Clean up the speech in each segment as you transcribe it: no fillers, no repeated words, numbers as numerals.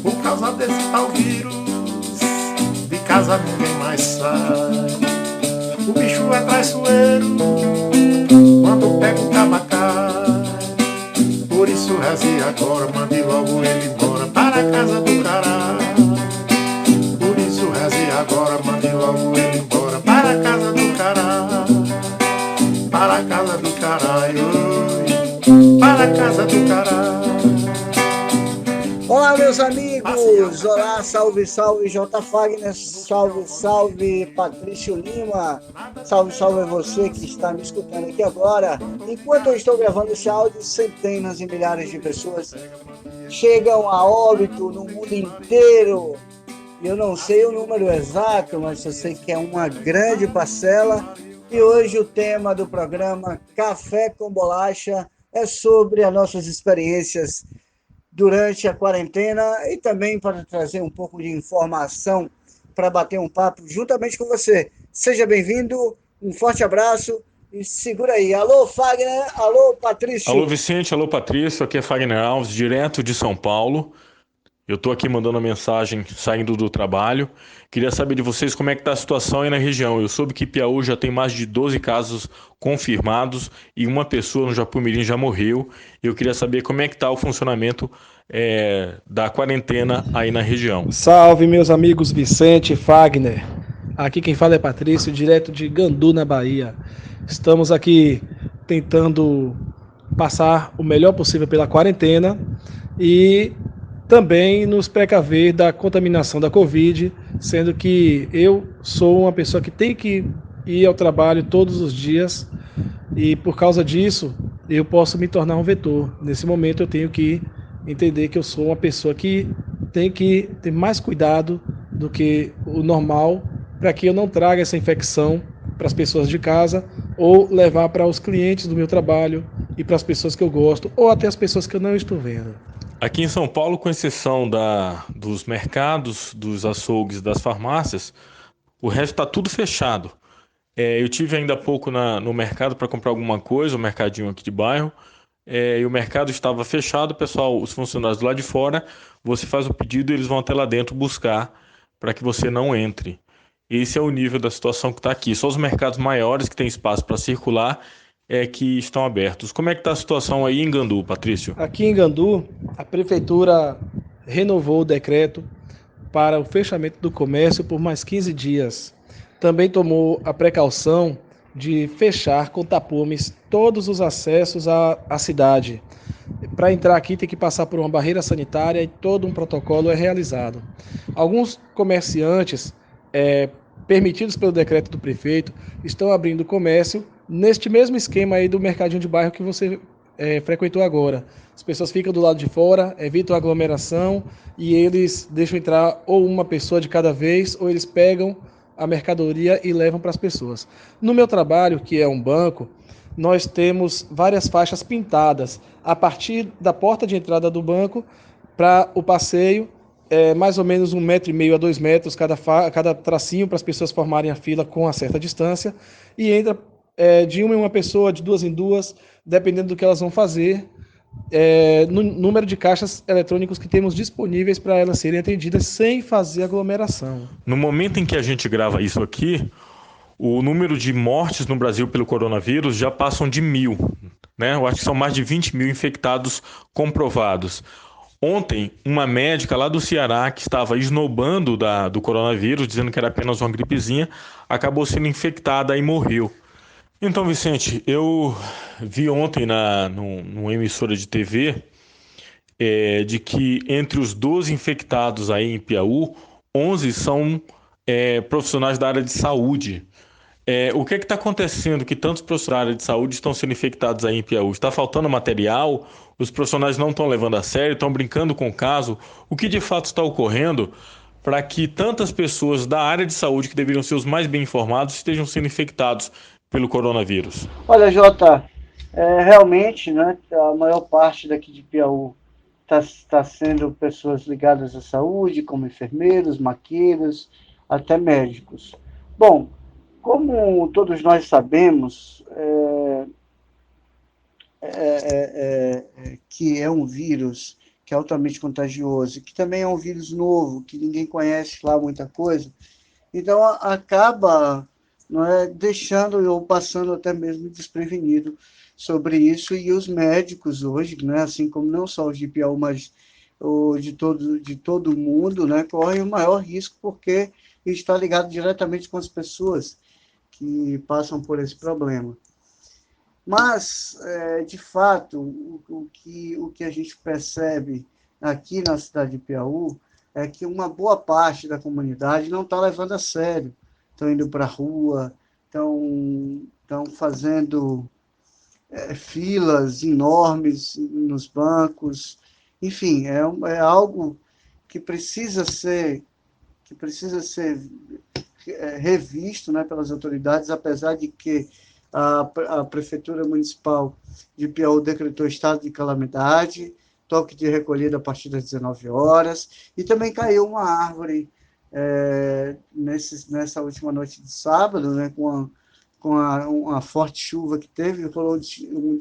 Por causa desse tal vírus, de casa ninguém mais sai. O bicho é traiçoeiro, quando pega o tabacai. Por isso reze agora, mande logo ele embora para a casa do caralho. Por isso reze agora, mande logo ele embora para a casa do caralho. Para a casa do caralho, para a casa do caralho. Olá, meus amigos! Olá, salve, salve, J. Fagner, salve, salve, Patrício Lima, salve, salve você que está me escutando aqui agora. Enquanto eu estou gravando esse áudio, centenas e milhares de pessoas chegam a óbito no mundo inteiro. Eu não sei o número exato, mas eu sei que é uma grande parcela. E hoje o tema do programa Café com Bolacha é sobre as nossas experiências durante a quarentena e também para trazer um pouco de informação para bater um papo juntamente com você. Seja bem-vindo, um forte abraço e segura aí. Alô, Fagner, alô, Patrício. Alô, Vicente, alô, Patrício, aqui é Fagner Alves, direto de São Paulo. Eu estou aqui mandando uma mensagem saindo do trabalho. Queria saber de vocês como é que está a situação aí na região. Eu soube que Piauí já tem mais de 12 casos confirmados e uma pessoa no Japumirim já morreu. Eu queria saber como é que está o funcionamento da quarentena aí na região. Salve, meus amigos Vicente e Fagner. Aqui quem fala é Patrício, direto de Gandu, na Bahia. Estamos aqui tentando passar o melhor possível pela quarentena e também nos precaver da contaminação da Covid, sendo que eu sou uma pessoa que tem que ir ao trabalho todos os dias e por causa disso eu posso me tornar um vetor. Nesse momento eu tenho que entender que eu sou uma pessoa que tem que ter mais cuidado do que o normal para que eu não traga essa infecção para as pessoas de casa ou levar para os clientes do meu trabalho e para as pessoas que eu gosto ou até as pessoas que eu não estou vendo. Aqui em São Paulo, com exceção dos mercados, dos açougues, das farmácias, o resto está tudo fechado. Eu tive ainda há pouco no mercado para comprar alguma coisa, o mercadinho aqui de bairro, e o mercado estava fechado, pessoal, os funcionários do lado de fora, você faz o pedido e eles vão até lá dentro buscar para que você não entre. Esse é o nível da situação que está aqui. Só os mercados maiores que têm espaço para circular que estão abertos. Como é que está a situação aí em Gandu, Patrício? Aqui em Gandu, a prefeitura renovou o decreto para o fechamento do comércio por mais 15 dias. Também tomou a precaução de fechar com tapumes todos os acessos à cidade. Para entrar aqui tem que passar por uma barreira sanitária e todo um protocolo é realizado. Alguns comerciantes, permitidos pelo decreto do prefeito, estão abrindo comércio neste mesmo esquema aí do mercadinho de bairro que você frequentou agora. As pessoas ficam do lado de fora, evitam a aglomeração e eles deixam entrar ou uma pessoa de cada vez ou eles pegam a mercadoria e levam para as pessoas. No meu trabalho, que é um banco, nós temos várias faixas pintadas a partir da porta de entrada do banco para o passeio, mais ou menos 1,5 m a 2 metros cada tracinho para as pessoas formarem a fila com uma certa distância e entra de uma em uma pessoa, de duas em duas, dependendo do que elas vão fazer, no número de caixas eletrônicos que temos disponíveis para elas serem atendidas sem fazer aglomeração. No momento em que a gente grava isso aqui, o número de mortes no Brasil pelo coronavírus já passam de 1.000, né? Eu acho que são mais de 20 mil infectados comprovados. Ontem, uma médica lá do Ceará que estava esnobando do coronavírus, dizendo que era apenas uma gripezinha, acabou sendo infectada e morreu. Então, Vicente, eu vi ontem numa emissora de TV de que entre os 12 infectados aí em Piauí, 11 são profissionais da área de saúde. O que está acontecendo que tantos profissionais da área de saúde estão sendo infectados aí em Piauí? Está faltando material? Os profissionais não estão levando a sério? Estão brincando com o caso? O que de fato está ocorrendo para que tantas pessoas da área de saúde, que deveriam ser os mais bem informados, estejam sendo infectados pelo coronavírus? Olha, Jota, realmente, né, a maior parte daqui de Piauí está sendo pessoas ligadas à saúde, como enfermeiros, maqueiros, até médicos. Bom, como todos nós sabemos, que é um vírus que é altamente contagioso, que também é um vírus novo, que ninguém conhece lá muita coisa, então acaba, não é, deixando ou passando até mesmo desprevenido sobre isso, e os médicos hoje, né, assim como não só os de Piauí, mas de todo mundo, né, correm o maior risco, porque está ligado diretamente com as pessoas que passam por esse problema. Mas, de fato, o que a gente percebe aqui na cidade de Piauí é que uma boa parte da comunidade não está levando a sério. Estão indo para a rua, estão fazendo filas enormes nos bancos. Enfim, é algo que precisa ser revisto, né, pelas autoridades, apesar de que a Prefeitura Municipal de Piauí decretou estado de calamidade, toque de recolhida a partir das 19 horas, e também caiu uma árvore nessa última noite de sábado, né, com uma forte chuva que teve, rolou um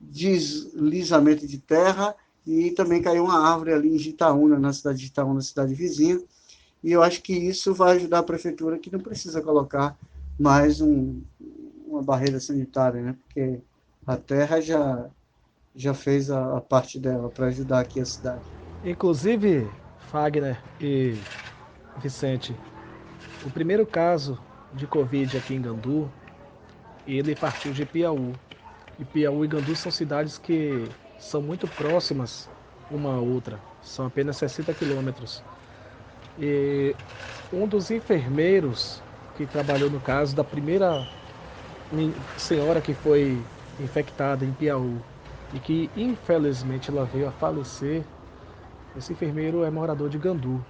deslizamento de terra, e também caiu uma árvore ali em Jitaúna, na cidade de Jitaúna, cidade vizinha, e eu acho que isso vai ajudar a Prefeitura, que não precisa colocar mais uma barreira sanitária, né? Porque a terra já fez a parte dela para ajudar aqui a cidade. Inclusive, Fagner e Vicente, o primeiro caso de Covid aqui em Gandu, ele partiu de Piauí. E Piauí e Gandu são cidades que são muito próximas uma à outra, são apenas 60 quilômetros. E um dos enfermeiros que trabalhou no caso da primeira senhora que foi infectada em Piauí e que infelizmente ela veio a falecer, esse enfermeiro é morador de Gandu.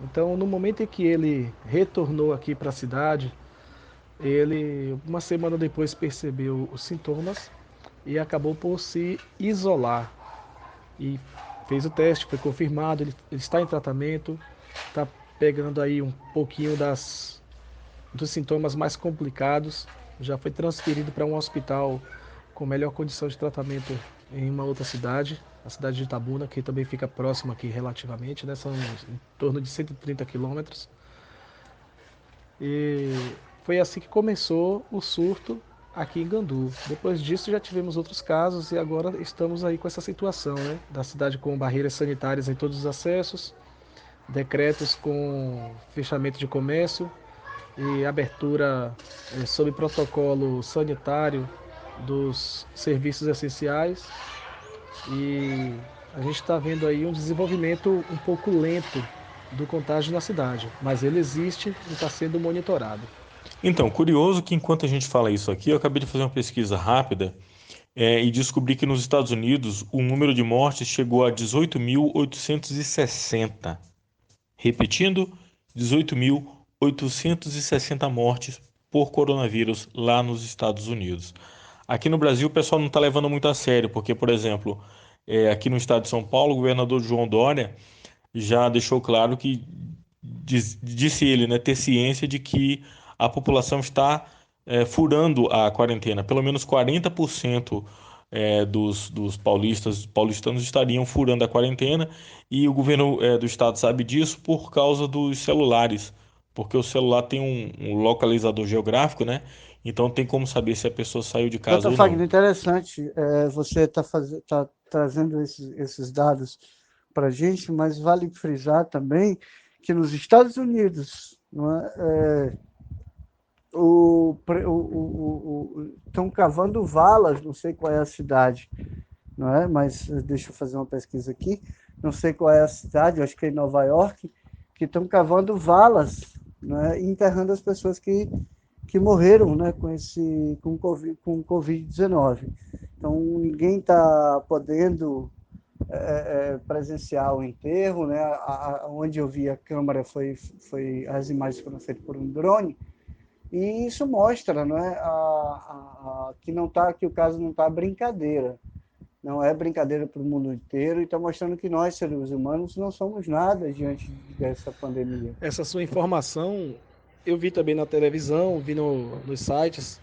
Então, no momento em que ele retornou aqui para a cidade, ele, uma semana depois, percebeu os sintomas e acabou por se isolar. E fez o teste, foi confirmado, ele está em tratamento, está pegando aí um pouquinho dos sintomas mais complicados, já foi transferido para um hospital com melhor condição de tratamento em uma outra cidade, a cidade de Itabuna, que também fica próxima aqui relativamente, né? São em torno de 130 quilômetros. E foi assim que começou o surto aqui em Gandu. Depois disso já tivemos outros casos e agora estamos aí com essa situação, né? Da cidade com barreiras sanitárias em todos os acessos, decretos com fechamento de comércio e abertura sob protocolo sanitário dos serviços essenciais. E a gente está vendo aí um desenvolvimento um pouco lento do contágio na cidade, mas ele existe e está sendo monitorado. Então, curioso que enquanto a gente fala isso aqui, eu acabei de fazer uma pesquisa rápida e descobri que nos Estados Unidos o número de mortes chegou a 18.860. Repetindo, 18.860 mortes por coronavírus lá nos Estados Unidos. Aqui no Brasil o pessoal não está levando muito a sério, porque, por exemplo, aqui no estado de São Paulo, o governador João Dória já deixou claro que, disse ele, né, ter ciência de que a população está furando a quarentena. Pelo menos 40% dos paulistanos estariam furando a quarentena, e o governo do estado sabe disso por causa dos celulares, porque o celular tem um localizador geográfico, né? Então tem como saber se a pessoa saiu de casa ou Fagner, não. interessante você tá trazendo esses dados para a gente, mas vale frisar também que nos Estados Unidos, não é, estão cavando valas, não sei qual é a cidade, não é? Mas deixa eu fazer uma pesquisa aqui, não sei qual é a cidade, acho que é em Nova York, que estão cavando valas, né, e enterrando as pessoas que morreram, né, com Covid-19. Então, ninguém está podendo presenciar o enterro, né? Onde eu vi a câmera as imagens foram feitas por um drone, e isso mostra, não é, que o caso não está brincadeira, não é brincadeira para o mundo inteiro, e está mostrando que nós, seres humanos, não somos nada diante dessa pandemia. Essa sua informação eu vi também na televisão, vi nos sites,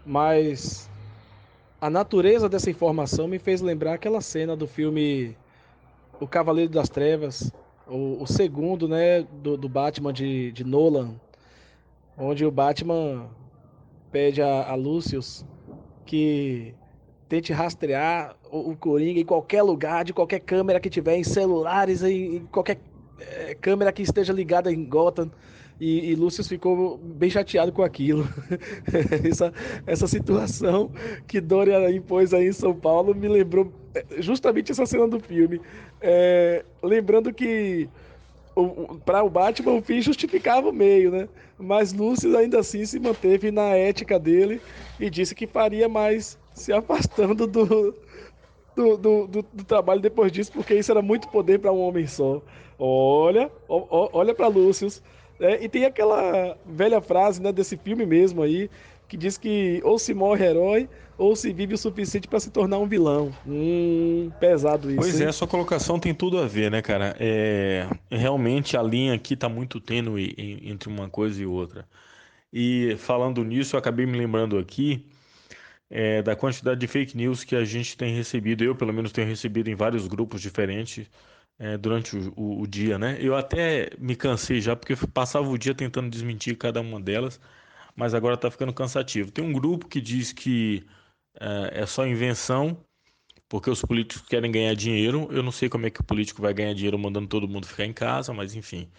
mas a natureza dessa informação me fez lembrar aquela cena do filme O Cavaleiro das Trevas, o segundo, né, do Batman de Nolan, onde o Batman pede a Lucius que tente rastrear o Coringa em qualquer lugar, de qualquer câmera que tiver, em celulares, em qualquer câmera que esteja ligada em Gotham. E Lucius ficou bem chateado com aquilo. Essa situação que Dorian impôs aí em São Paulo me lembrou justamente essa cena do filme. Lembrando que para o Batman o fim justificava o meio, né? Mas Lucius ainda assim se manteve na ética dele e disse que faria mais se afastando do trabalho depois disso, porque isso era muito poder para um homem só. Olha para Lucius. E tem aquela velha frase, né, desse filme mesmo aí, que diz que ou se morre herói ou se vive o suficiente para se tornar um vilão. Pesado isso. Pois hein? é, sua colocação tem tudo a ver, né, cara? Realmente a linha aqui tá muito tênue entre uma coisa e outra. E falando nisso, eu acabei me lembrando aqui da quantidade de fake news que a gente tem recebido. Eu, pelo menos, tenho recebido em vários grupos diferentes durante o dia, né? Eu até me cansei já, porque eu passava o dia tentando desmentir cada uma delas, mas agora tá ficando cansativo. Tem um grupo que diz que é só invenção, porque os políticos querem ganhar dinheiro. Eu não sei como é que o político vai ganhar dinheiro mandando todo mundo ficar em casa, mas enfim.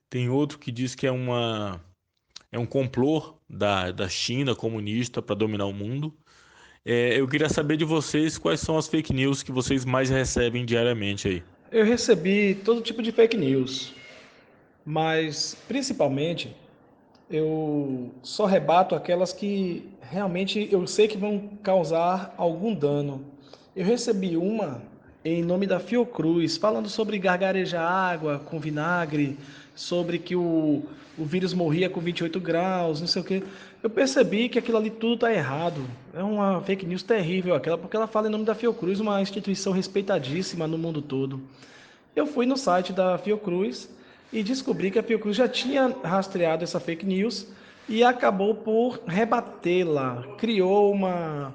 Tem outro que diz que é um complô da China comunista para dominar o mundo. Eu queria saber de vocês quais são as fake news que vocês mais recebem diariamente aí. Eu recebi todo tipo de fake news, mas principalmente eu só rebato aquelas que realmente eu sei que vão causar algum dano. Eu recebi uma em nome da Fiocruz, falando sobre gargarejar água com vinagre, sobre que o vírus morria com 28 graus, não sei o quê. Eu percebi que aquilo ali tudo está errado. É uma fake news terrível aquela, porque ela fala em nome da Fiocruz, uma instituição respeitadíssima no mundo todo. Eu fui no site da Fiocruz e descobri que a Fiocruz já tinha rastreado essa fake news e acabou por rebatê-la. Criou uma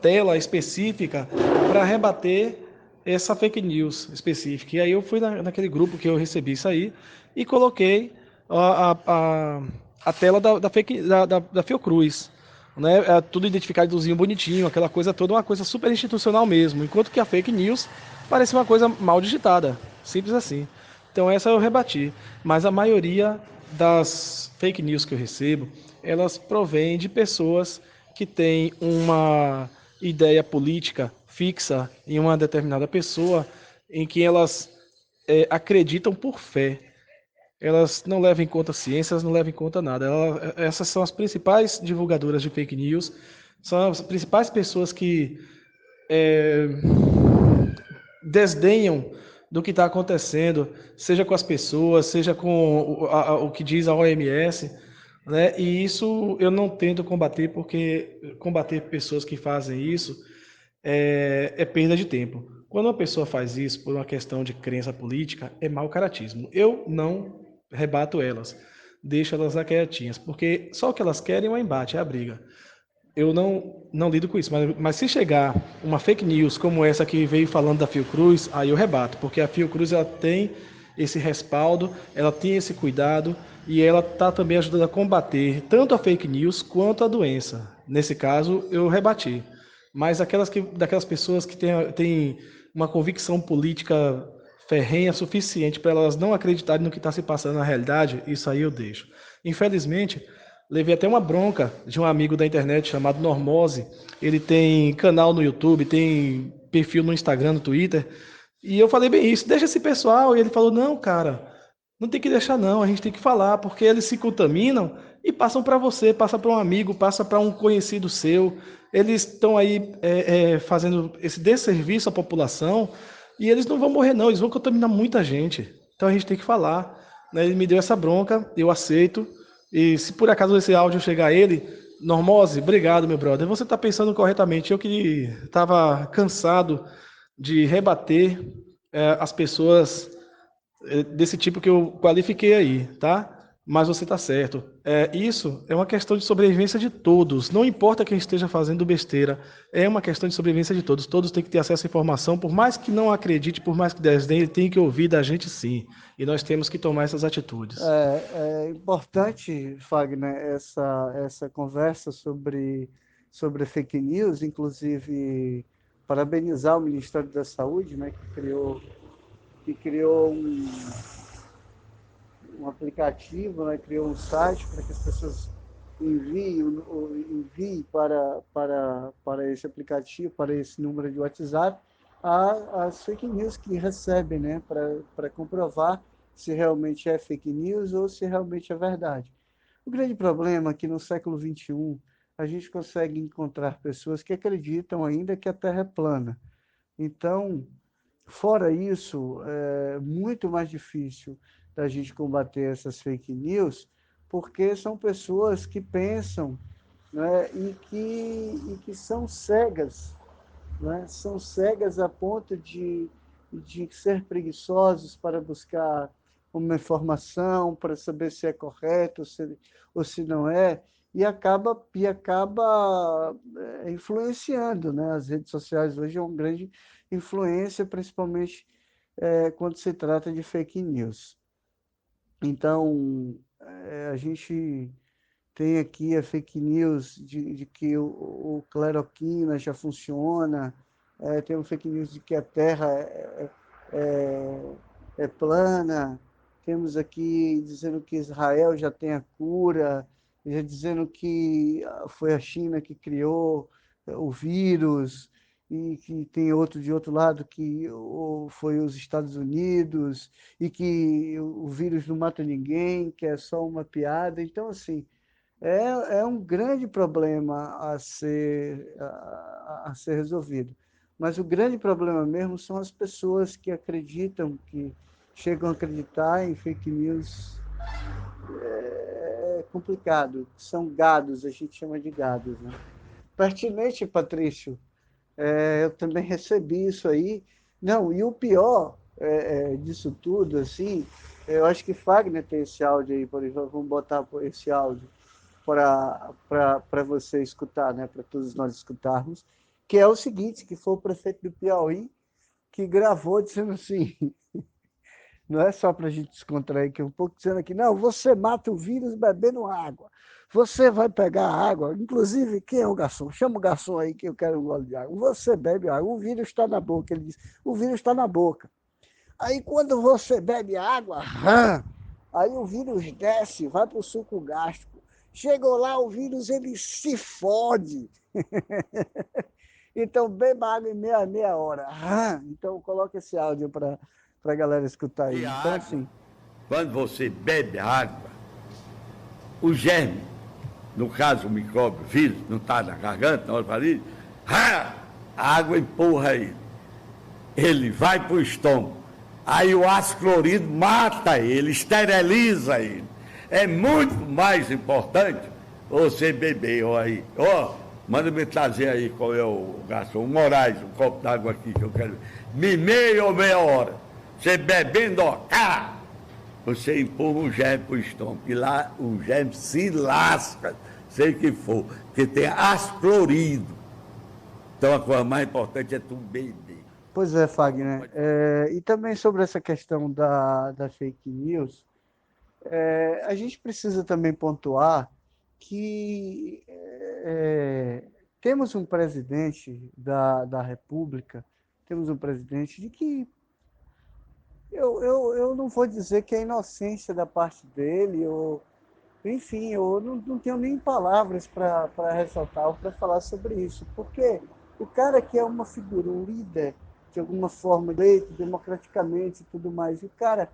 tela específica para rebater essa fake news específica. E aí eu fui naquele grupo que eu recebi isso aí e coloquei a tela da Fiocruz. Né? Tudo identificadozinho, bonitinho, aquela coisa toda, uma coisa super institucional mesmo. Enquanto que a fake news parece uma coisa mal digitada, simples assim. Então essa eu rebati. Mas a maioria das fake news que eu recebo, elas provêm de pessoas que têm uma ideia política fixa em uma determinada pessoa, em que elas acreditam por fé. Elas não levam em conta ciência, elas não levam em conta nada. Essas são as principais divulgadoras de fake news, são as principais pessoas que desdenham do que está acontecendo, seja com as pessoas, seja com o que diz a OMS, né? E isso eu não tento combater, porque combater pessoas que fazem isso é perda de tempo. Quando uma pessoa faz isso por uma questão de crença política, é mau caratismo. Eu não rebato elas, deixo elas lá quietinhas, porque só o que elas querem é um embate, é a briga. Eu não lido com isso, mas se chegar uma fake news como essa que veio falando da Fiocruz, aí eu rebato, porque a Fiocruz ela tem esse respaldo, ela tem esse cuidado e ela está também ajudando a combater tanto a fake news quanto a doença. Nesse caso, eu rebati. Mas daquelas pessoas que têm uma convicção política ferrenha suficiente para elas não acreditarem no que está se passando na realidade, isso aí eu deixo. Infelizmente, levei até uma bronca de um amigo da internet chamado Normose. Ele tem canal no YouTube, tem perfil no Instagram, no Twitter. E eu falei bem isso, deixa esse pessoal. E ele falou, não, cara, não tem que deixar não, a gente tem que falar, porque eles se contaminam e passam para você, passa para um amigo, passa para um conhecido seu. Eles estão aí fazendo esse desserviço à população e eles não vão morrer não, eles vão contaminar muita gente. Então a gente tem que falar. Ele me deu essa bronca, eu aceito. E se por acaso esse áudio chegar a ele, Normose, obrigado, meu brother. Você está pensando corretamente. Eu que estava cansado de rebater as pessoas desse tipo que eu qualifiquei aí, tá? Mas você está certo. Isso é uma questão de sobrevivência de todos. Não importa quem esteja fazendo besteira, é uma questão de sobrevivência de todos. Todos têm que ter acesso à informação, por mais que não acredite, por mais que desdenhe, ele tem que ouvir da gente sim. E nós temos que tomar essas atitudes. É importante, Fagner, essa conversa sobre fake news, inclusive parabenizar o Ministério da Saúde, né, que criou um aplicativo, né, criou um site para que as pessoas enviem para esse aplicativo, para esse número de WhatsApp, as fake news que recebem, né, para comprovar se realmente é fake news ou se realmente é verdade. O grande problema é que no século XXI a gente consegue encontrar pessoas que acreditam ainda que a Terra é plana. Então, fora isso, é muito mais difícil da gente combater essas fake news, porque são pessoas que pensam, né, e que são cegas, né? São cegas a ponto de ser preguiçosos para buscar uma informação, para saber se é correto ou se não é, e acaba influenciando, né? As redes sociais hoje é uma grande influência, principalmente quando se trata de fake news. Então, a gente tem aqui a fake news de que o cloroquina já funciona, tem uma fake news de que a Terra é plana, temos aqui dizendo que Israel já tem a cura, já dizendo que foi a China que criou o vírus, e que tem outro de outro lado que foi os Estados Unidos, e que o vírus não mata ninguém, que é só uma piada. Então, assim, é um grande problema a ser resolvido. Mas o grande problema mesmo são as pessoas que acreditam, que chegam a acreditar em fake news. É complicado, são gados, a gente chama de gados, né? Pertinente, Patrício, eu também recebi isso aí. Não, e o pior disso tudo, assim, eu acho que Fagner tem esse áudio aí, por exemplo, vamos botar esse áudio para você escutar, né, para todos nós escutarmos, que é o seguinte, que foi o prefeito do Piauí que gravou dizendo assim, não é só para a gente descontrair, que é um pouco dizendo aqui, não, você mata o vírus bebendo água, você vai pegar água, inclusive, quem é o garçom? Chama o garçom aí que eu quero um gole de água. Você bebe água, o vírus está na boca, ele diz, o vírus está na boca. Aí quando você bebe água, aí o vírus desce, vai para o suco gástrico. Chegou lá, o vírus ele se fode. Então, beba água em meia hora. Então, coloca esse áudio para a galera escutar aí. Então, assim, quando você bebe água, o germe, no caso o micróbio, o vírus, não está na garganta, na faringe, a água empurra ele. Ele vai para o estômago. Aí o ácido clorídrico mata ele, esteriliza ele. É muito mais importante você beber, manda me trazer aí qual é o garçom, o Moraes, um copo d'água aqui que eu quero. Meia hora. Você bebendo, você empurra o germe para o estômago, e lá o germe se lasca, sei que for, porque tem ácido clorídrico. Então a coisa mais importante é tu beber. Pois é, Fagner. E também sobre essa questão da fake news, a gente precisa também pontuar que temos um presidente da República, temos um presidente de que eu não vou dizer que é inocência da parte dele, enfim, eu não tenho nem palavras para ressaltar ou para falar sobre isso, porque o cara que é uma figura, um líder, de alguma forma, eleito democraticamente e tudo mais, e o cara,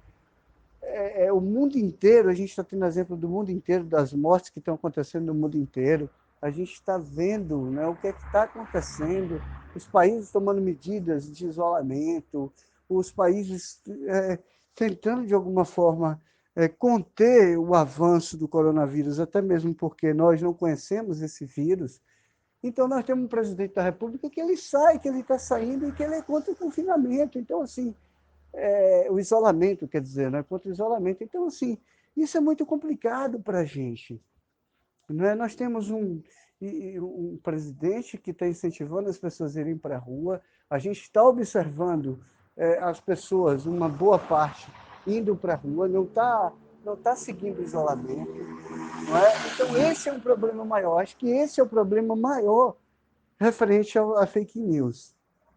o mundo inteiro, a gente está tendo exemplo do mundo inteiro, das mortes que estão acontecendo no mundo inteiro, a gente está vendo, né, o que está acontecendo, os países tomando medidas de isolamento, os países tentando, de alguma forma, conter o avanço do coronavírus, até mesmo porque nós não conhecemos esse vírus. Então, nós temos um presidente da República que ele está saindo e que ele é contra o confinamento. Então, assim, o isolamento, quer dizer, né? Contra o isolamento. Então, assim, Isso é muito complicado para a gente. Não é? Nós temos um presidente que está incentivando as pessoas a irem para a rua, a gente está observando as pessoas, uma boa parte, indo para a rua, não tá seguindo o isolamento. Não é? Então, esse é um problema maior. Acho que esse é o problema maior referente a fake news,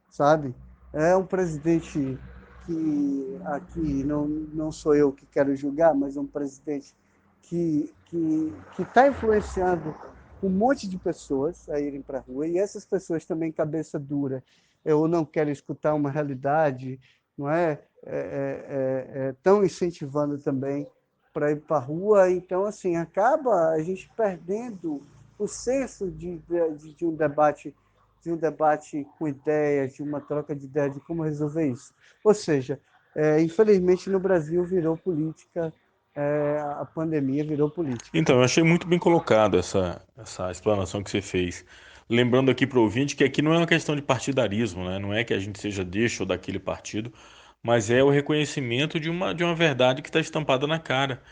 sabe? É um presidente que aqui não sou eu que quero julgar, mas um presidente que está influenciando um monte de pessoas a irem para a rua, e essas pessoas também cabeça dura, ou não querem escutar uma realidade, não estão incentivando também para ir para a rua. Então, assim, acaba a gente perdendo o senso de um debate com ideias, de uma troca de ideias de como resolver isso. Ou seja, infelizmente no Brasil virou política, a pandemia virou política. Então, eu achei muito bem colocado essa explanação que você fez. Lembrando aqui para o ouvinte que aqui não é uma questão de partidarismo, né? Não é que a gente seja deste ou daquele partido, mas é o reconhecimento de uma verdade que está estampada na cara.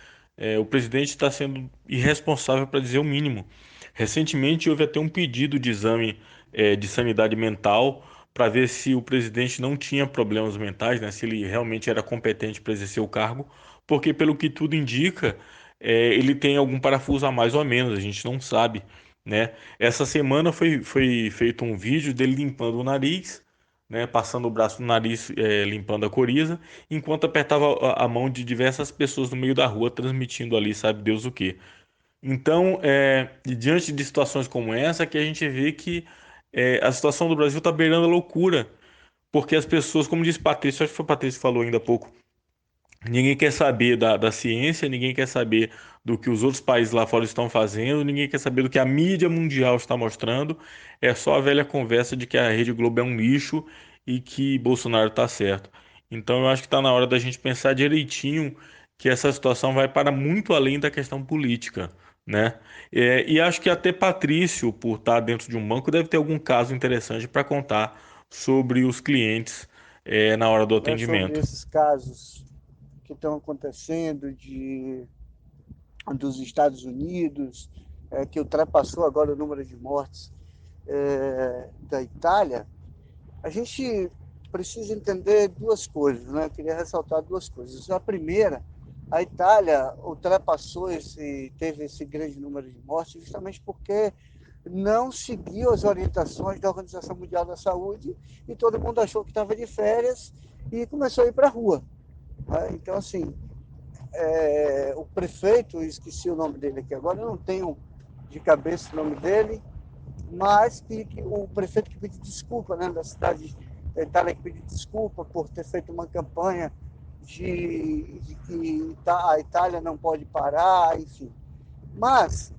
O presidente está sendo irresponsável, para dizer o mínimo. Recentemente houve até um pedido de exame, de sanidade mental para ver se o presidente não tinha problemas mentais, né? Se ele realmente era competente para exercer o cargo, porque pelo que tudo indica ele tem algum parafuso a mais ou a menos, a gente não sabe, né? Essa semana foi feito um vídeo dele limpando o nariz, né? Passando o braço no nariz, limpando a coriza, enquanto apertava a mão de diversas pessoas no meio da rua, transmitindo ali, sabe Deus o quê. Então, diante de situações como essa, que a gente vê que a situação do Brasil está beirando a loucura, porque as pessoas, como disse Patrícia, acho que foi o Patrícia que falou ainda há pouco, ninguém quer saber da ciência, ninguém quer saber do que os outros países lá fora estão fazendo, ninguém quer saber do que a mídia mundial está mostrando. É só a velha conversa de que a Rede Globo é um lixo e que Bolsonaro está certo. Então eu acho que está na hora da gente pensar direitinho que essa situação vai para muito além da questão política, né? E acho que até Patrício, por estar dentro de um banco, deve ter algum caso interessante para contar sobre os clientes, na hora do Sobre atendimento. esses casos que estão acontecendo dos Estados Unidos, que ultrapassou agora o número de mortes da Itália, a gente precisa entender duas coisas, né? Eu queria ressaltar duas coisas. A primeira, a Itália teve esse grande número de mortes justamente porque não seguiu as orientações da Organização Mundial da Saúde e todo mundo achou que estava de férias e começou a ir para a rua. Então, assim, o prefeito, esqueci o nome dele aqui agora, eu não tenho de cabeça o nome dele, mas que o prefeito que pediu desculpa, né, da cidade da Itália, que pediu desculpa por ter feito uma campanha de que a Itália não pode parar, enfim. Mas,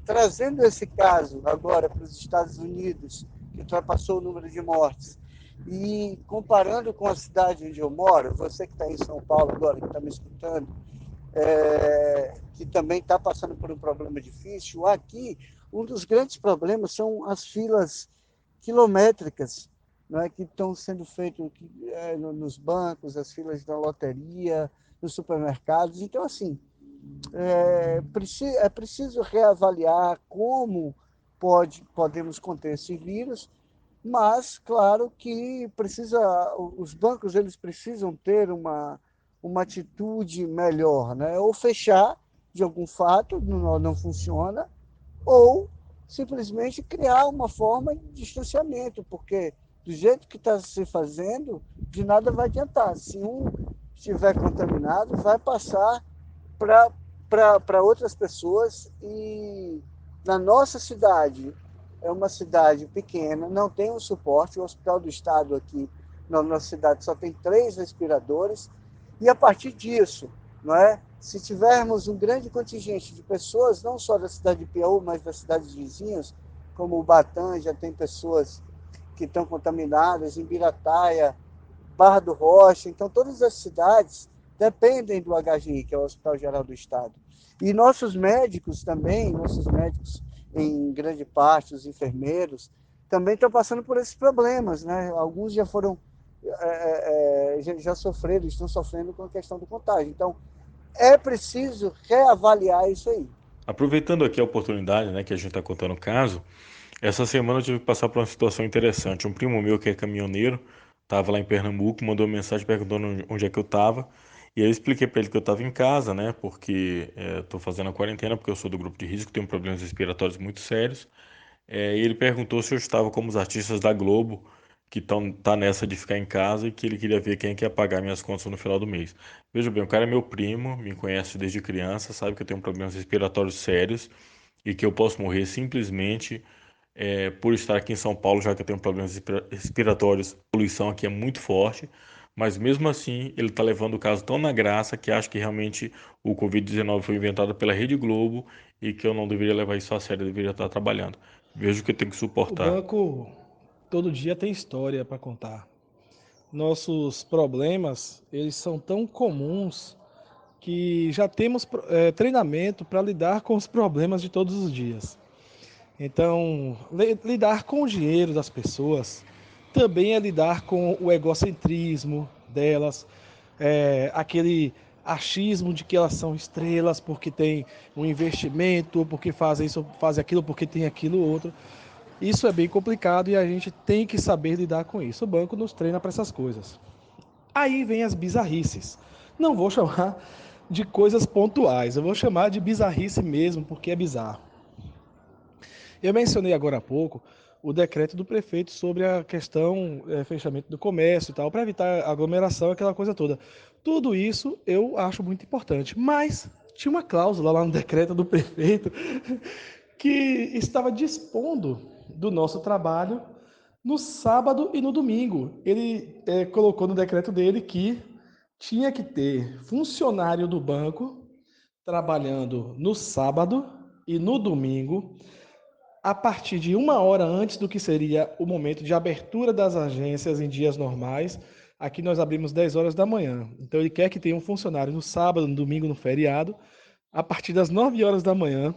trazendo esse caso agora para os Estados Unidos, que ultrapassou o número de mortes, e comparando com a cidade onde eu moro, você que está em São Paulo agora, que está me escutando, que também está passando por um problema difícil, aqui um dos grandes problemas são as filas quilométricas, não é, que estão sendo feitas nos bancos, as filas da loteria, nos supermercados. Então, assim, é preciso reavaliar como podemos conter esse vírus, mas, claro, que os bancos eles precisam ter uma atitude melhor, né? Ou fechar de algum fato, não funciona, ou simplesmente criar uma forma de distanciamento, porque do jeito que está se fazendo, de nada vai adiantar. Se um estiver contaminado, vai passar para outras pessoas. E na nossa cidade, é uma cidade pequena, não tem um suporte. O Hospital do Estado aqui na nossa cidade só tem 3 respiradores, e a partir disso, não é? Se tivermos um grande contingente de pessoas, não só da cidade de Piauí, mas das cidades vizinhas, como o Batã, já tem pessoas que estão contaminadas, em Birataia, Barra do Rocha. Então, todas as cidades dependem do HGI, que é o Hospital Geral do Estado. E nossos médicos também, em grande parte, os enfermeiros, também estão passando por esses problemas, né? Alguns já foram, já sofreram, estão sofrendo com a questão do contágio. Então, é preciso reavaliar isso aí. Aproveitando aqui a oportunidade, né, que a gente está contando o caso, essa semana eu tive que passar por uma situação interessante. Um primo meu que é caminhoneiro estava lá em Pernambuco, mandou uma mensagem perguntando onde é que eu estava. E aí eu expliquei para ele que eu estava em casa, né, porque estou fazendo a quarentena, porque eu sou do grupo de risco, tenho problemas respiratórios muito sérios. E ele perguntou se eu estava como os artistas da Globo, que tá nessa de ficar em casa e que ele queria ver quem é que ia pagar minhas contas no final do mês. Veja bem, o cara é meu primo, me conhece desde criança, sabe que eu tenho problemas respiratórios sérios e que eu posso morrer simplesmente por estar aqui em São Paulo, já que eu tenho problemas respiratórios. A poluição aqui é muito forte, mas mesmo assim ele está levando o caso tão na graça que acha que realmente o Covid-19 foi inventado pela Rede Globo e que eu não deveria levar isso a sério, eu deveria estar trabalhando. Vejo que eu tenho que O suportar. banco todo dia tem história para contar. Nossos problemas, eles são tão comuns que já temos treinamento para lidar com os problemas de todos os dias. Então, lidar com o dinheiro das pessoas também é lidar com o egocentrismo delas, aquele achismo de que elas são estrelas porque tem um investimento, porque fazem isso, fazem aquilo, porque tem aquilo outro. Isso é bem complicado e a gente tem que saber lidar com isso. O banco nos treina para essas coisas. Aí vem as bizarrices. Não vou chamar de coisas pontuais, eu vou chamar de bizarrice mesmo, porque é bizarro. Eu mencionei agora há pouco o decreto do prefeito sobre a questão fechamento do comércio e tal, para evitar aglomeração, aquela coisa toda. Tudo isso eu acho muito importante, mas tinha uma cláusula lá no decreto do prefeito que estava dispondo do nosso trabalho no sábado e no domingo. Ele colocou no decreto dele que tinha que ter funcionário do banco trabalhando no sábado e no domingo, a partir de 1 hora antes do que seria o momento de abertura das agências em dias normais. Aqui nós abrimos 10 horas da manhã. Então ele quer que tenha um funcionário no sábado, no domingo, no feriado, a partir das 9 horas da manhã,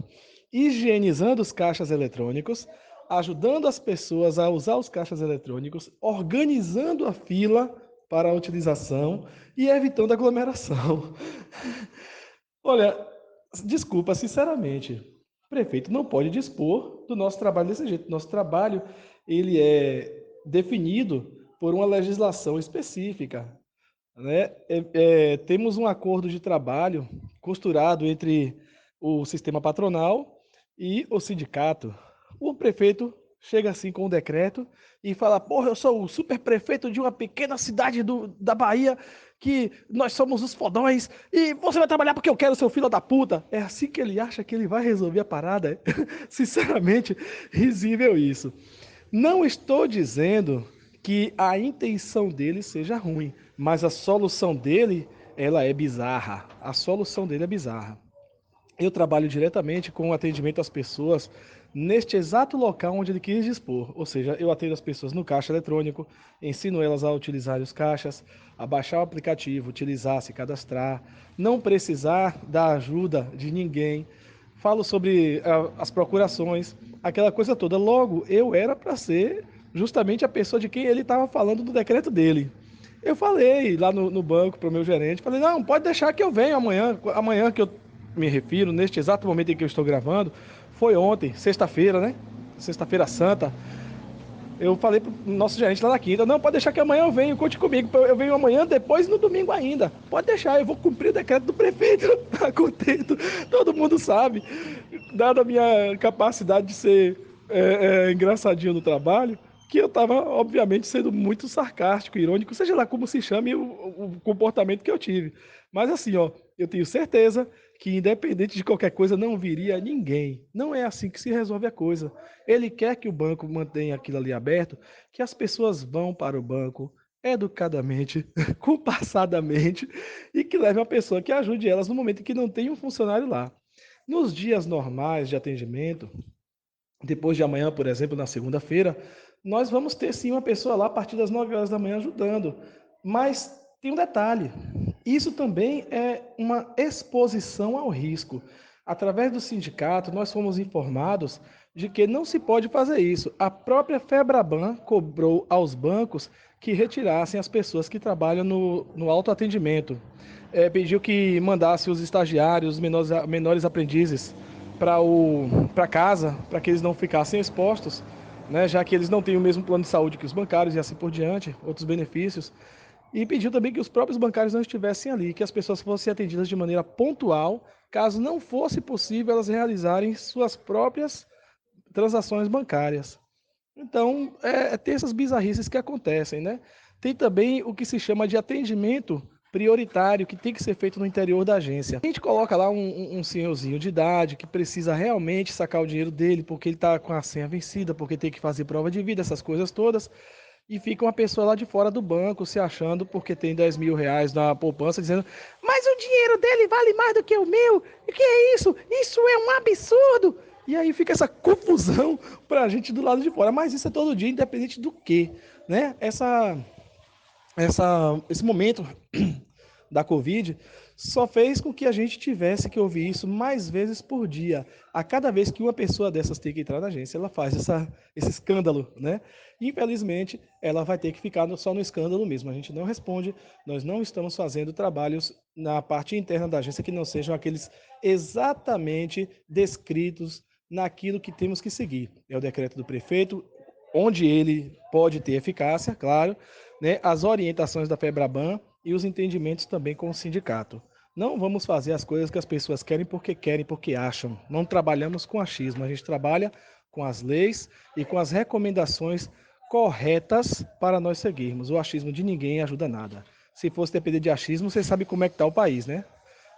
higienizando os caixas eletrônicos, ajudando as pessoas a usar os caixas eletrônicos, organizando a fila para a utilização e evitando aglomeração. Olha, desculpa, sinceramente, o prefeito não pode dispor do nosso trabalho desse jeito. Nosso trabalho, ele é definido por uma legislação específica, né? Temos um acordo de trabalho costurado entre o sistema patronal e o sindicato. O prefeito chega assim com um decreto e fala: porra, eu sou o superprefeito de uma pequena cidade da Bahia, que nós somos os fodões, e você vai trabalhar porque eu quero, seu filho da puta. É assim que ele acha que ele vai resolver a parada. Sinceramente, risível isso. Não estou dizendo que a intenção dele seja ruim, mas a solução dele, ela é bizarra. A solução dele é bizarra. Eu trabalho diretamente com o atendimento às pessoas neste exato local onde ele quis dispor. Ou seja, eu atendo as pessoas no caixa eletrônico, ensino elas a utilizar os caixas, a baixar o aplicativo, utilizar, se cadastrar, não precisar da ajuda de ninguém. Falo sobre as procurações, aquela coisa toda. Logo, eu era para ser justamente a pessoa de quem ele estava falando do decreto dele. Eu falei lá no banco para o meu gerente, falei: não, pode deixar que eu venho amanhã que eu me refiro, neste exato momento em que eu estou gravando, foi ontem, sexta-feira, né? Sexta-feira Santa. Eu falei pro nosso gerente lá na quinta: não, pode deixar que amanhã eu venho, conte comigo, eu venho amanhã, depois no domingo ainda. Pode deixar, eu vou cumprir o decreto do prefeito. Tá contento, todo mundo sabe. Dada a minha capacidade de ser engraçadinho no trabalho, que eu estava, obviamente, sendo muito sarcástico, irônico, seja lá como se chame o comportamento que eu tive. Mas assim, ó, eu tenho certeza que, independente de qualquer coisa, não viria ninguém. Não é assim que se resolve a coisa. Ele quer que o banco mantenha aquilo ali aberto, que as pessoas vão para o banco educadamente, compassadamente, e que leve uma pessoa que ajude elas no momento em que não tem um funcionário lá. Nos dias normais de atendimento, depois de amanhã, por exemplo, na segunda-feira, nós vamos ter sim uma pessoa lá a partir das 9 horas da manhã ajudando. Mas tem um detalhe: isso também é uma exposição ao risco. Através do sindicato, nós fomos informados de que não se pode fazer isso. A própria Febraban cobrou aos bancos que retirassem as pessoas que trabalham no autoatendimento. Pediu que mandasse os estagiários, os menores aprendizes para casa, para que eles não ficassem expostos, né, já que eles não têm o mesmo plano de saúde que os bancários e assim por diante, outros benefícios. E pediu também que os próprios bancários não estivessem ali, que as pessoas fossem atendidas de maneira pontual, caso não fosse possível elas realizarem suas próprias transações bancárias. Então, tem essas bizarrices que acontecem, né? Tem também o que se chama de atendimento prioritário, que tem que ser feito no interior da agência. A gente coloca lá um senhorzinho de idade que precisa realmente sacar o dinheiro dele, porque ele está com a senha vencida, porque tem que fazer prova de vida, essas coisas todas, e fica uma pessoa lá de fora do banco se achando porque tem 10 mil reais na poupança, dizendo, mas o dinheiro dele vale mais do que o meu, o que é isso? Isso é um absurdo! E aí fica essa confusão para a gente do lado de fora. Mas isso é todo dia, independente do quê, né? Esse momento da Covid só fez com que a gente tivesse que ouvir isso mais vezes por dia. A cada vez que uma pessoa dessas tem que entrar na agência, ela faz esse escândalo, né? Infelizmente, ela vai ter que ficar só no escândalo mesmo. A gente não responde, nós não estamos fazendo trabalhos na parte interna da agência que não sejam aqueles exatamente descritos naquilo que temos que seguir. É o decreto do prefeito, onde ele pode ter eficácia, claro, né? As orientações da FEBRABAN e os entendimentos também com o sindicato. Não vamos fazer as coisas que as pessoas querem, porque acham. Não trabalhamos com achismo, a gente trabalha com as leis e com as recomendações corretas para nós seguirmos. O achismo de ninguém ajuda nada. Se fosse depender de achismo, você sabe como é que está o país, né?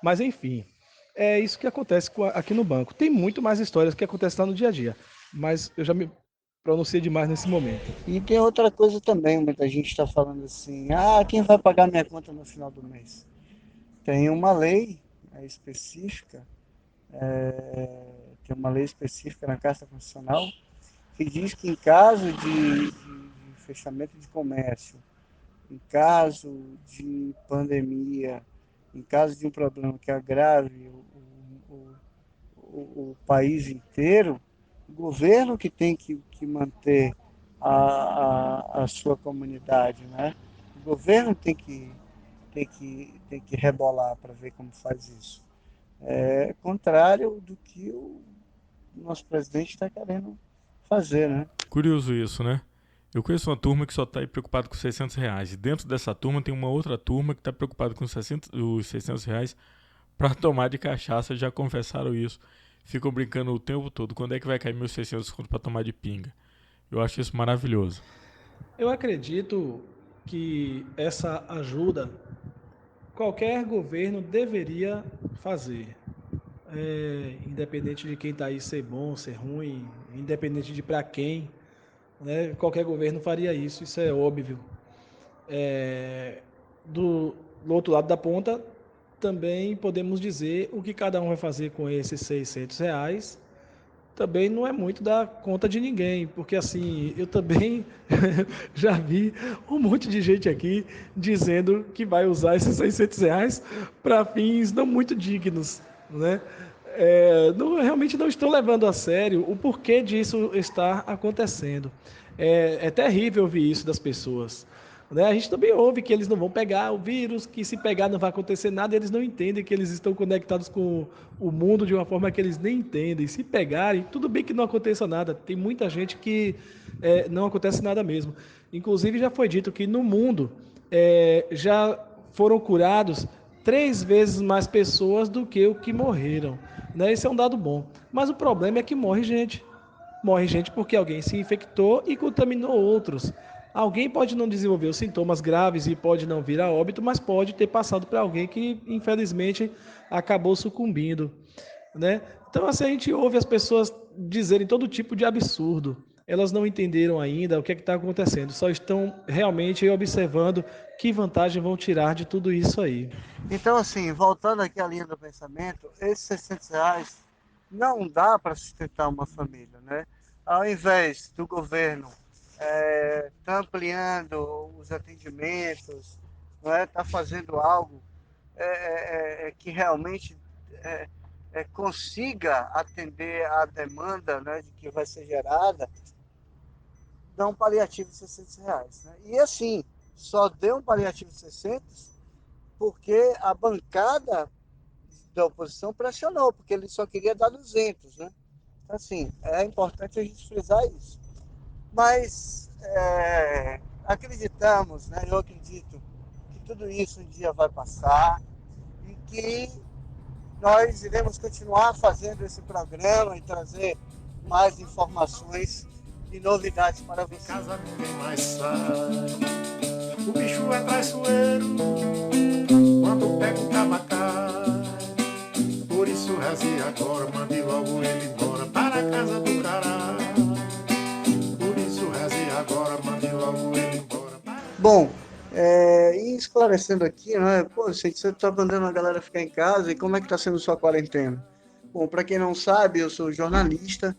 Mas enfim, é isso que acontece aqui no banco. Tem muito mais histórias que acontecem lá no dia a dia, mas eu já me pronunciei demais nesse momento. E tem outra coisa também, muita gente está falando assim, quem vai pagar minha conta no final do mês? Tem uma lei específica, tem uma lei específica na Carta Constitucional que diz que em caso de fechamento de comércio, em caso de pandemia, em caso de um problema que agrave o país inteiro, o governo que tem que manter a sua comunidade, né? O governo tem que rebolar para ver como faz isso. É contrário do que o nosso presidente está querendo fazer, né? Curioso isso, né? Eu conheço uma turma que só está preocupada com R$ 600. E dentro dessa turma tem uma outra turma que está preocupada com os R$ 600 para tomar de cachaça. Já confessaram isso. Ficam brincando o tempo todo. Quando é que vai cair meus 600 conto para tomar de pinga? Eu acho isso maravilhoso. Eu acredito que essa ajuda qualquer governo deveria fazer. Independente de quem está aí ser bom, ser ruim, independente de para quem, né? Qualquer governo faria isso é óbvio. Do outro lado da ponta, também podemos dizer o que cada um vai fazer com esses R$ 600. Também não é muito da conta de ninguém, porque assim, eu também já vi um monte de gente aqui dizendo que vai usar esses R$ 600 para fins não muito dignos, né? Realmente não estão levando a sério o porquê disso estar acontecendo. É terrível ouvir isso das pessoas, né? A gente também ouve que eles não vão pegar o vírus, que se pegar não vai acontecer nada, e eles não entendem que eles estão conectados com o mundo de uma forma que eles nem entendem. Se pegarem, tudo bem que não aconteça nada. Tem muita gente que não acontece nada mesmo. Inclusive já foi dito que no mundo já foram curados 3 vezes mais pessoas do que o que morreram, né? Esse é um dado bom. Mas o problema é que morre gente. Morre gente porque alguém se infectou e contaminou outros. Alguém pode não desenvolver os sintomas graves e pode não vir a óbito, mas pode ter passado para alguém que, infelizmente, acabou sucumbindo, né? Então, assim, a gente ouve as pessoas dizerem todo tipo de absurdo. Elas não entenderam ainda o que está acontecendo, só estão realmente observando que vantagem vão tirar de tudo isso aí. Então, assim, voltando aqui à linha do pensamento, esses R$ 600 não dá para sustentar uma família, né? Ao invés do governo tá ampliando os atendimentos, não é? Tá fazendo algo que realmente consiga atender a demanda, né, de que vai ser gerada, dá um paliativo de R$ 600. Né? E assim, só deu um paliativo de 600 porque a bancada da oposição pressionou, porque ele só queria dar 200. Né? Então, assim, é importante a gente frisar isso. Mas acreditamos, né, eu acredito que tudo isso um dia vai passar e que nós iremos continuar fazendo esse programa e trazer mais informações e novidades para De você. casa ninguém mais sai. O bicho é traiçoeiro quando pega o cabacá. Por isso reze agora, mande logo ele embora para a casa do cará. Por isso reze agora, mande logo ele embora para... Bom, e esclarecendo aqui, né? Pô, você está mandando a galera ficar em casa, e como é que está sendo sua quarentena? Bom, para quem não sabe, eu sou jornalista,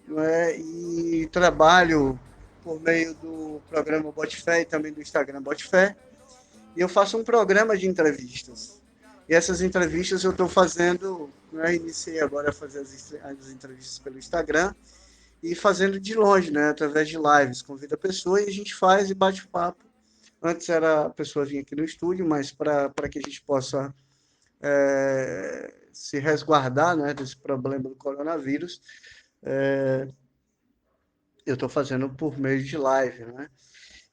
né, e trabalho por meio do programa Botifé e também do Instagram Botifé, e eu faço um programa de entrevistas. E essas entrevistas eu estou fazendo, né, iniciei agora a fazer as entrevistas pelo Instagram, e fazendo de longe, né, através de lives, convida a pessoa e a gente faz e bate papo. Antes era a pessoa vir aqui no estúdio, mas para que a gente possa se resguardar, né, desse problema do coronavírus, eu estou fazendo por meio de live. Né?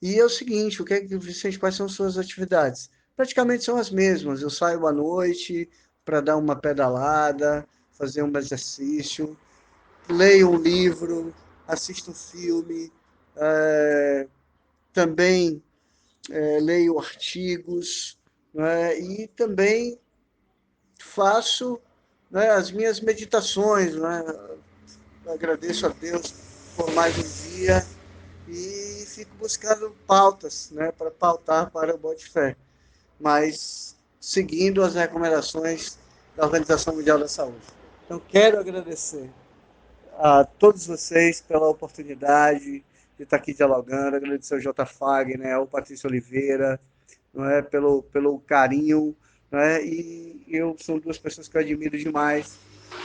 E é o seguinte, Vicente, quais são suas atividades? Praticamente são as mesmas. Eu saio à noite para dar uma pedalada, fazer um exercício, leio um livro, assisto um filme, também leio artigos, né, e também faço, né, as minhas meditações. Né, agradeço a Deus por mais um dia e fico buscando pautas, né, para pautar para o Botifé, mas seguindo as recomendações da Organização Mundial da Saúde. Então, quero agradecer a todos vocês pela oportunidade de estar aqui dialogando, agradecer ao J. Fagner, ao Patrício Oliveira, não é, pelo carinho, não é, e são duas pessoas que eu admiro demais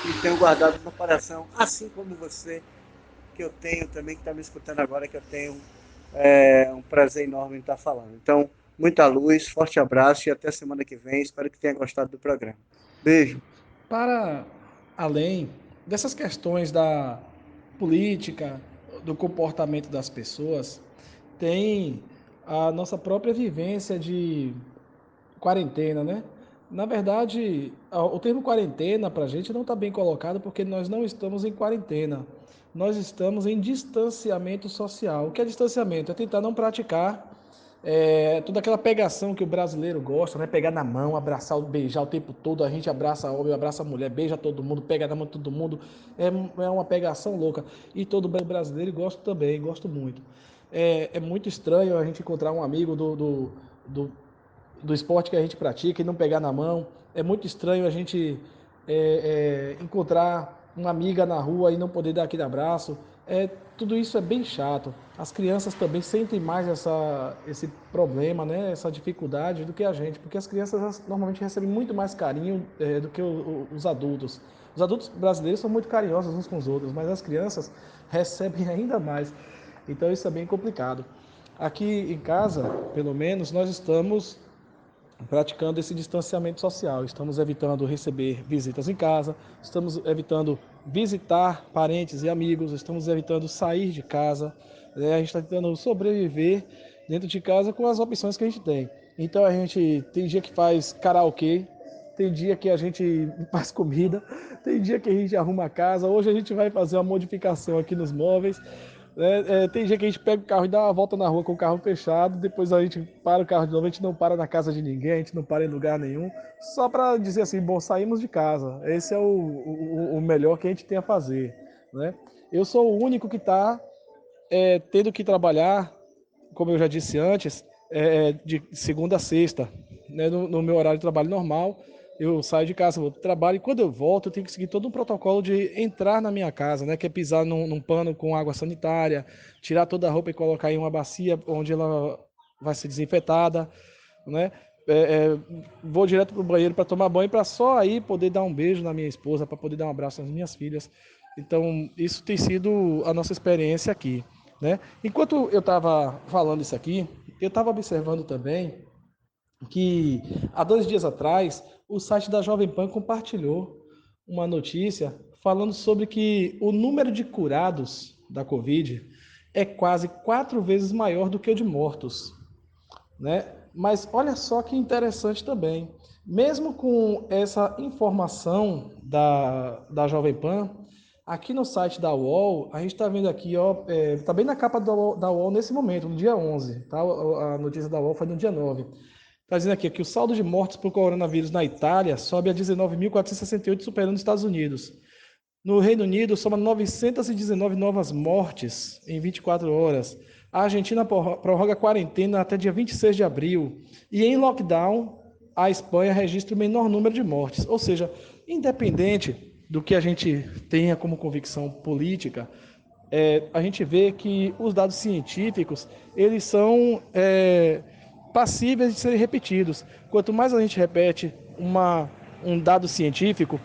e tenho guardado no coração, assim como você, que eu tenho também, que está me escutando agora, que eu tenho um prazer enorme em estar falando. Então, muita luz, forte abraço e até semana que vem. Espero que tenha gostado do programa. Beijo. Para além dessas questões da política, do comportamento das pessoas, tem a nossa própria vivência de quarentena, né? Na verdade, o termo quarentena para a gente não está bem colocado porque nós não estamos em quarentena. Nós estamos em distanciamento social. O que é distanciamento? É tentar não praticar toda aquela pegação que o brasileiro gosta, né? Pegar na mão, abraçar, beijar o tempo todo. A gente abraça homem, abraça mulher, beija todo mundo, pega na mão de todo mundo. É uma pegação louca. E todo brasileiro gosta também, gosto muito. É muito estranho a gente encontrar um amigo do esporte que a gente pratica e não pegar na mão. É muito estranho a gente encontrar uma amiga na rua e não poder dar aquele abraço. Tudo isso é bem chato. As crianças também sentem mais esse problema, né, essa dificuldade do que a gente, porque as crianças normalmente recebem muito mais carinho do que os adultos. Os adultos brasileiros são muito carinhosos uns com os outros, mas as crianças recebem ainda mais. Então isso é bem complicado. Aqui em casa, pelo menos, nós estamos praticando esse distanciamento social. Estamos evitando receber visitas em casa, estamos evitando visitar parentes e amigos, estamos evitando sair de casa, né? A gente está tentando sobreviver dentro de casa com as opções que a gente tem. Então a gente tem dia que faz karaokê, tem dia que a gente faz comida, tem dia que a gente arruma a casa. Hoje a gente vai fazer uma modificação aqui nos móveis. Tem dia que a gente pega o carro e dá uma volta na rua com o carro fechado, depois a gente para o carro de novo, a gente não para na casa de ninguém, a gente não para em lugar nenhum, só para dizer assim, bom, saímos de casa. Esse é o melhor que a gente tem a fazer. Né? Eu sou o único que está tendo que trabalhar, como eu já disse antes, de segunda a sexta, né? No meu horário de trabalho normal. Eu saio de casa, vou para o trabalho, e quando eu volto, eu tenho que seguir todo um protocolo de entrar na minha casa, né? Que é pisar num pano com água sanitária, tirar toda a roupa e colocar em uma bacia onde ela vai ser desinfetada, né? vou direto para o banheiro para tomar banho, para só aí poder dar um beijo na minha esposa, para poder dar um abraço nas minhas filhas. Então, isso tem sido a nossa experiência aqui, né? Enquanto eu estava falando isso aqui, eu estava observando também que há 2 dias atrás o site da Jovem Pan compartilhou uma notícia falando sobre que o número de curados da Covid é quase 4 vezes maior do que o de mortos, né? Mas olha só que interessante também, mesmo com essa informação da Jovem Pan, aqui no site da UOL, a gente está vendo aqui, está bem na capa da UOL nesse momento, no dia 11, tá? A notícia da UOL foi no dia 9. Está dizendo aqui que o saldo de mortes por coronavírus na Itália sobe a 19.468, superando os Estados Unidos. No Reino Unido, soma 919 novas mortes em 24 horas. A Argentina prorroga a quarentena até dia 26 de abril. E em lockdown, a Espanha registra o menor número de mortes. Ou seja, independente do que a gente tenha como convicção política, a gente vê que os dados científicos, eles são passíveis de serem repetidos. Quanto mais a gente repete um dado científico,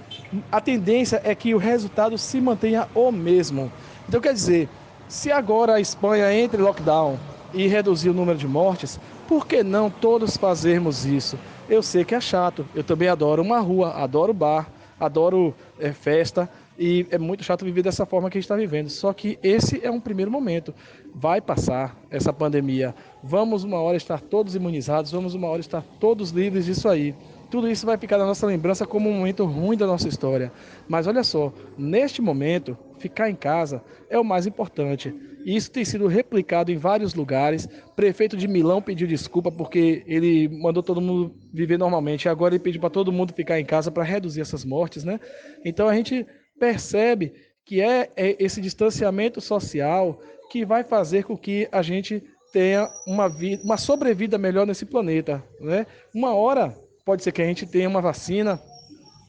a tendência é que o resultado se mantenha o mesmo. Então, quer dizer, se agora a Espanha entra em lockdown e reduzir o número de mortes, por que não todos fazermos isso? Eu sei que é chato, eu também adoro uma rua, adoro bar, adoro festa, e é muito chato viver dessa forma que a gente está vivendo. Só que esse é um primeiro momento. Vai passar essa pandemia. Vamos uma hora estar todos imunizados, vamos uma hora estar todos livres disso aí. Tudo isso vai ficar na nossa lembrança como um momento ruim da nossa história. Mas olha só, neste momento, ficar em casa é o mais importante. E isso tem sido replicado em vários lugares. O prefeito de Milão pediu desculpa porque ele mandou todo mundo viver normalmente. Agora ele pediu para todo mundo ficar em casa para reduzir essas mortes, né? Então a gente percebe que é esse distanciamento social que vai fazer com que a gente tenha uma sobrevida melhor nesse planeta, né? Uma hora pode ser que a gente tenha uma vacina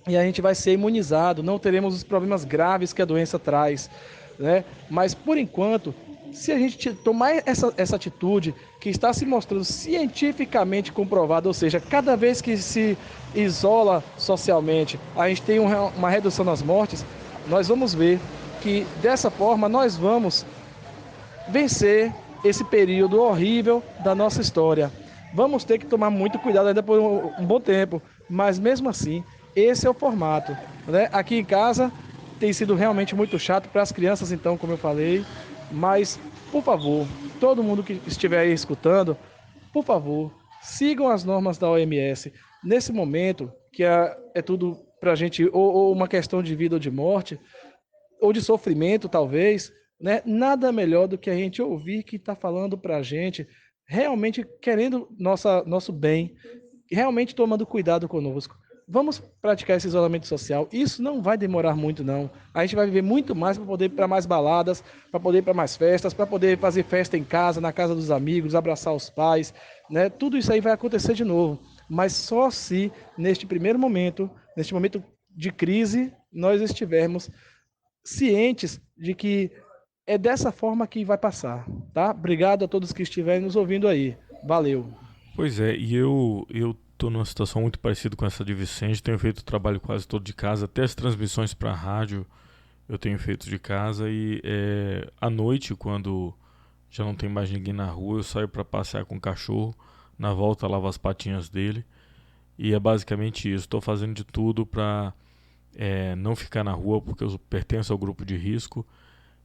e a gente vai ser imunizado, não teremos os problemas graves que a doença traz, né? Mas, por enquanto, se a gente tomar essa atitude que está se mostrando cientificamente comprovada, ou seja, cada vez que se isola socialmente, a gente tem uma redução nas mortes, nós vamos ver que, dessa forma, nós vamos vencer esse período horrível da nossa história. Vamos ter que tomar muito cuidado ainda por um bom tempo, mas mesmo assim, esse é o formato, né? Aqui em casa tem sido realmente muito chato para as crianças, então, como eu falei, mas, por favor, todo mundo que estiver aí escutando, por favor, sigam as normas da OMS. Nesse momento, que é tudo para a gente, ou uma questão de vida ou de morte, ou de sofrimento, talvez, né? Nada melhor do que a gente ouvir que está falando para a gente, realmente querendo nosso bem, realmente tomando cuidado conosco. Vamos praticar esse isolamento social. Isso não vai demorar muito, não. A gente vai viver muito mais para poder ir para mais baladas, para poder ir para mais festas, para poder fazer festa em casa, na casa dos amigos, abraçar os pais, né? Tudo isso aí vai acontecer de novo. Mas só se, neste primeiro momento, neste momento de crise, nós estivermos cientes de que é dessa forma que vai passar, tá? Obrigado a todos que estiverem nos ouvindo aí. Valeu. Pois é, e eu estou numa situação muito parecida com essa de Vicente. Tenho feito o trabalho quase todo de casa, até as transmissões para a rádio eu tenho feito de casa. E à noite, quando já não tem mais ninguém na rua, eu saio para passear com o cachorro. Na volta, lavo as patinhas dele. E é basicamente isso. Estou fazendo de tudo para não ficar na rua, porque eu pertenço ao grupo de risco.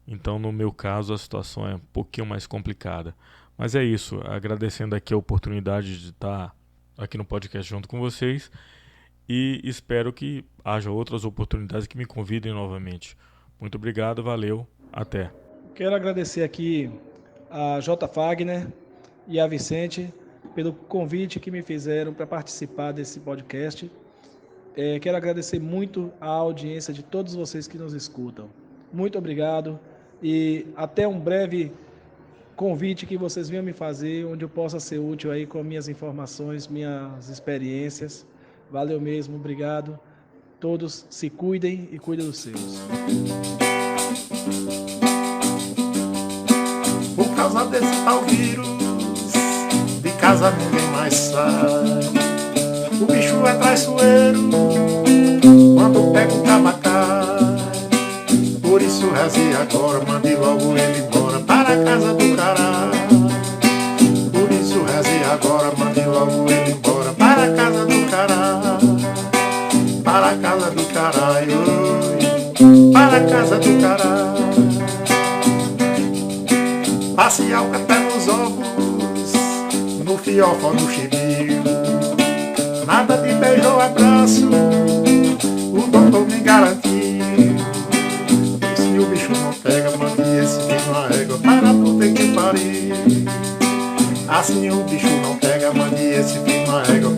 Então, no meu caso, a situação é um pouquinho mais complicada. Mas é isso. Agradecendo aqui a oportunidade de estar aqui no podcast junto com vocês. E espero que haja outras oportunidades que me convidem novamente. Muito obrigado, valeu, até. Quero agradecer aqui a J. Fagner e a Vicente pelo convite que me fizeram para participar desse podcast. Quero agradecer muito a audiência de todos vocês que nos escutam. Muito obrigado e até um breve convite que vocês venham me fazer, onde eu possa ser útil aí com minhas informações, minhas experiências. Valeu mesmo, obrigado. Todos se cuidem e cuidem dos seus. Por causa desse tal vírus, de casa ninguém mais sai. O bicho é traiçoeiro quando pega o tabacá. Por isso reze agora, mande logo ele embora para a casa do cará. Por isso reze agora, mande logo ele embora para a casa do cará. Para a casa do cará, oi, para a casa do cará. Passe alcaté nos ovos, no fiofó, no chibio. Nada de beijo ou abraço, o doutor me garantiu. E se o bicho não pega, mande esse filho na régua para puta que pariu. Assim o bicho não pega, mande esse filho na régua